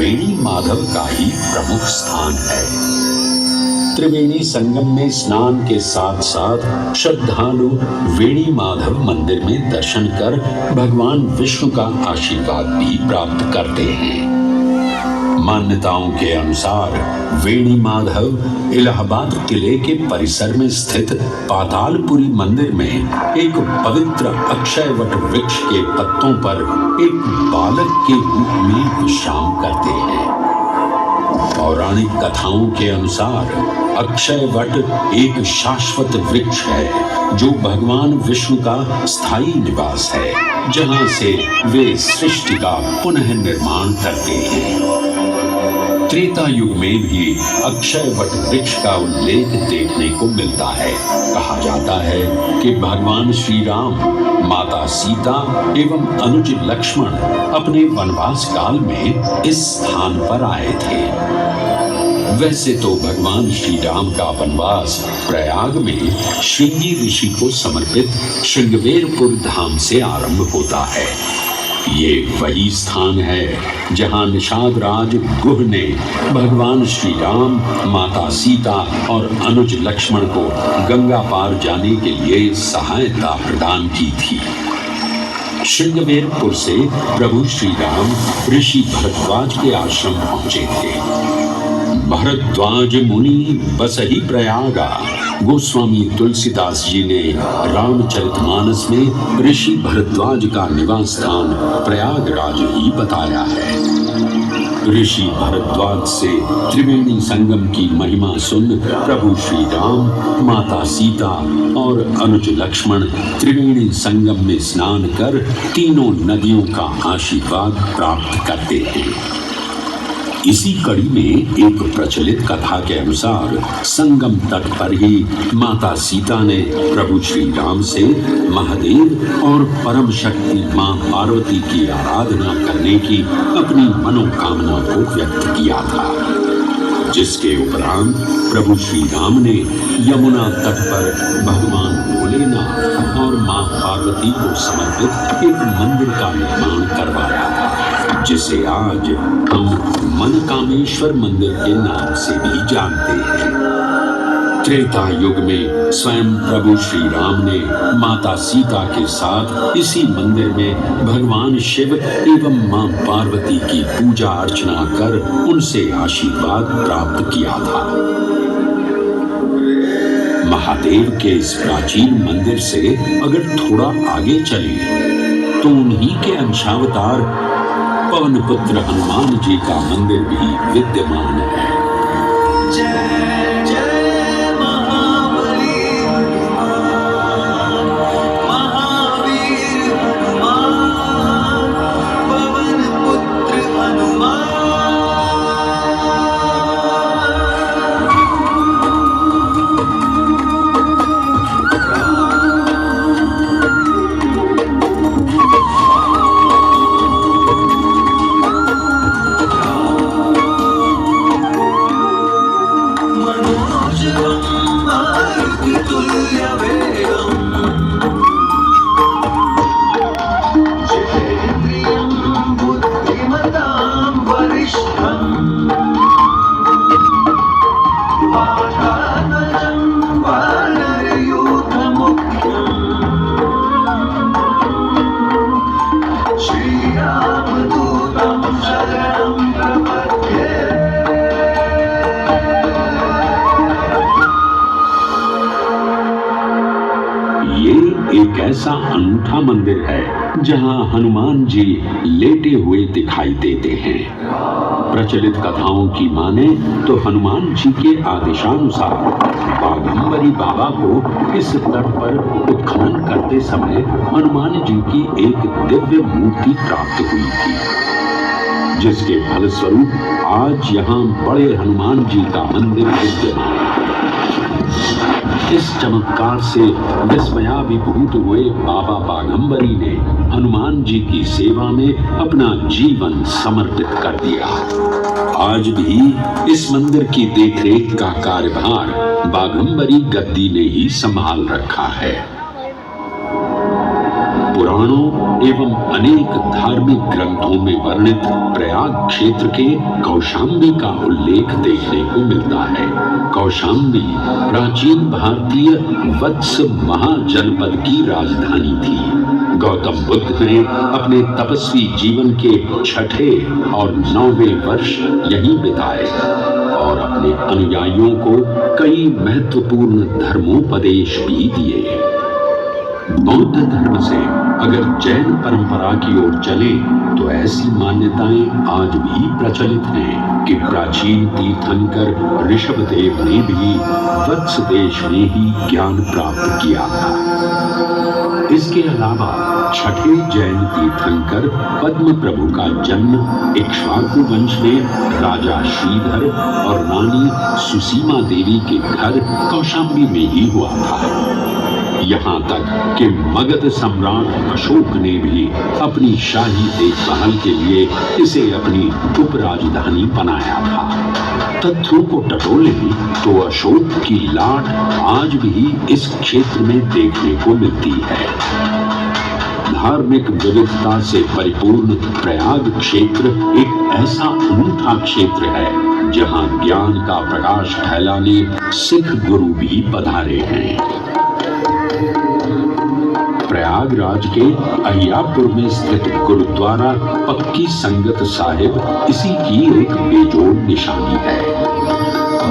वेणी माधव का ही प्रमुख स्थान है। त्रिवेणी संगम में स्नान के साथ साथ श्रद्धालु वेणी माधव मंदिर में दर्शन कर भगवान विष्णु का आशीर्वाद भी प्राप्त करते हैं। मान्यताओं के अनुसार वेणी माधव इलाहाबाद किले के परिसर में स्थित पातालपुरी मंदिर में एक पवित्र अक्षयवट वृक्ष के पत्तों पर एक बालक के रूप में विश्राम करते हैं। पौराणिक कथाओं के अनुसार अक्षयवट एक शाश्वत वृक्ष है जो भगवान विष्णु का स्थायी निवास है, जहां से वे सृष्टि का पुनः निर्माण करते हैं। त्रेता युग में भी अक्षयवट वृक्ष का उल्लेख देखने को मिलता है। कहा जाता है कि भगवान श्री राम, माता सीता एवं अनुज लक्ष्मण अपने वनवास काल में इस स्थान पर आए थे। वैसे तो भगवान श्री राम का वनवास प्रयाग में श्रृंगी ऋषि को समर्पित श्रृंगवेरपुर धाम से आरंभ होता है। ये वही स्थान है जहां निषाद राज गुह ने भगवान श्री राम, माता सीता और अनुज लक्ष्मण को गंगा पार जाने के लिए सहायता प्रदान की थी। श्रृंगवेरपुर से प्रभु श्री राम ऋषि भरद्वाज के आश्रम पहुंचे थे। भरद्वाज मुनि बसहि प्रयागा, गोस्वामी तुलसीदास जी ने रामचरितमानस में ऋषि भरद्वाज का निवास स्थान प्रयागराज ही बताया है। ऋषि भरद्वाज से त्रिवेणी संगम की महिमा सुन प्रभु श्री राम, माता सीता और अनुज लक्ष्मण त्रिवेणी संगम में स्नान कर तीनों नदियों का आशीर्वाद प्राप्त करते हैं। इसी कड़ी में एक प्रचलित कथा के अनुसार संगम तट पर ही माता सीता ने प्रभु श्री राम से महादेव और परम शक्ति मां पार्वती की आराधना करने की अपनी मनोकामना को व्यक्त किया था, जिसके उपरांत प्रभु श्री राम ने यमुना तट पर भगवान भोलेनाथ और मां पार्वती को समर्पित एक मंदिर का निर्माण करवाया था, जिसे आज हम मनकामेश्वर मंदिर के नाम से भी जानते हैं। त्रेता युग में स्वयं प्रभु श्री राम ने माता सीता के साथ इसी मंदिर में भगवान शिव एवं मां पार्वती की पूजा अर्चना कर उनसे आशीर्वाद प्राप्त किया था। महादेव के इस प्राचीन मंदिर से अगर थोड़ा आगे चले तो उन्हीं के अंशावतार पवन पुत्र हनुमान जी का मंदिर भी विद्यमान है। जय जय महाबली महावीर हनुमान, पवन पुत्र हनुमान। ऐसा अनूठा मंदिर है जहां हनुमान जी लेटे हुए दिखाई देते हैं। प्रचलित कथाओं की माने तो हनुमान जी के आदेशानुसार बाघंबरी बाबा को इस तट पर उत्खनन करते समय हनुमान जी की एक दिव्य मूर्ति प्राप्त हुई थी, जिसके फलस्वरूप आज यहाँ बड़े हनुमान जी का मंदिर विद्यमान है। इस चमत्कार से विस्मयाभिभूत हुए बाबा बाघंबरी ने हनुमान जी की सेवा में अपना जीवन समर्पित कर दिया। आज भी इस मंदिर की देखरेख का कार्यभार बाघंबरी गद्दी ने ही संभाल रखा है। पुराण पुराणों एवं अनेक धार्मिक ग्रंथों में वर्णित प्रयाग क्षेत्र के कौशाम्बी का उल्लेख देखने को मिलता है। कौशाम्बी प्राचीन भारतीय वत्स महाजनपद की राजधानी थी। गौतम बुद्ध ने अपने तपस्वी जीवन के 6ठे और 9वें वर्ष यहीं बिताए और अपने अनुयायियों को कई महत्वपूर्ण धर्मोपदेश भी दिए। बौद्ध धर्म से अगर जैन परंपरा की ओर चले तो ऐसी मान्यताएं आज भी प्रचलित हैं कि प्राचीन तीर्थंकर ऋषभदेव ने भी वत्स देश में ही ज्ञान प्राप्त किया था। इसके अलावा 6ठे जैन तीर्थंकर पद्म प्रभु का जन्म इक्ष्वाकु वंश में राजा श्रीधर और रानी सुसीमा देवी के घर कौशाम्बी में ही हुआ था। यहाँ तक कि मगध सम्राट अशोक ने भी अपनी शाही देखभाल के लिए इसे अपनी उपराजधानी बनाया था। तथ्यों को टटोले तो अशोक की लाट आज भी इस क्षेत्र में देखने को मिलती है। धार्मिक विविधता से परिपूर्ण प्रयाग क्षेत्र एक ऐसा अनूठा क्षेत्र है जहाँ ज्ञान का प्रकाश फैलाने सिख गुरु भी पधारे हैं। प्रयागराज के अहियापुर में स्थित गुरुद्वारा पक्की संगत साहिब इसी की एक बेजोड़ निशानी है।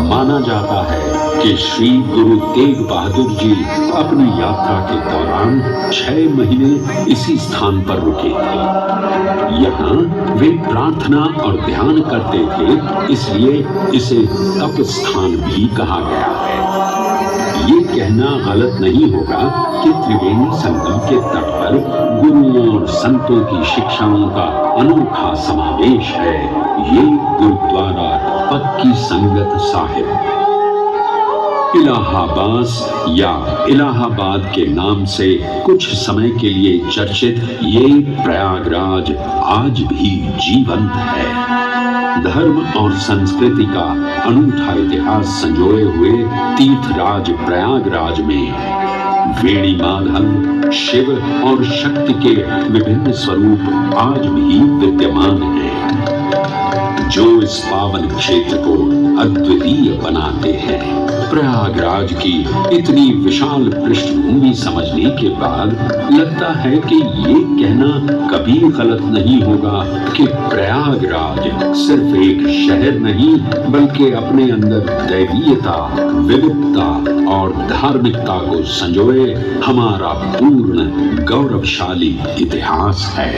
माना जाता है कि श्री गुरु तेग बहादुर जी अपनी यात्रा के दौरान 6 महीने इसी स्थान पर रुके थे। यहाँ वे प्रार्थना और ध्यान करते थे, इसलिए इसे तप स्थान भी कहा गया है। ये कहना गलत नहीं होगा कि त्रिवेणी संगम के तट पर गुरुओं और संतों की शिक्षाओं का अनोखा समावेश है। ये गुरुद्वारा पक्की संगत साहिब इलाहाबाद या इलाहाबाद के नाम से कुछ समय के लिए चर्चित ये प्रयागराज आज भी जीवंत है। धर्म और संस्कृति का अनूठा इतिहास संजोए हुए तीर्थराज प्रयागराज में वेणी माधव, शिव और शक्ति के विभिन्न स्वरूप आज भी विद्यमान हैं, जो इस पावन क्षेत्र को अद्वितीय बनाते हैं। प्रयागराज की इतनी विशाल पृष्ठभूमि समझने के बाद लगता है कि ये कहना कभी गलत नहीं होगा कि प्रयागराज सिर्फ एक शहर नहीं बल्कि अपने अंदर दैवीयता, विविधता और धार्मिकता को संजोए हमारा पूर्ण गौरवशाली इतिहास है।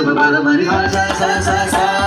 Bala bani da ba sa sa sa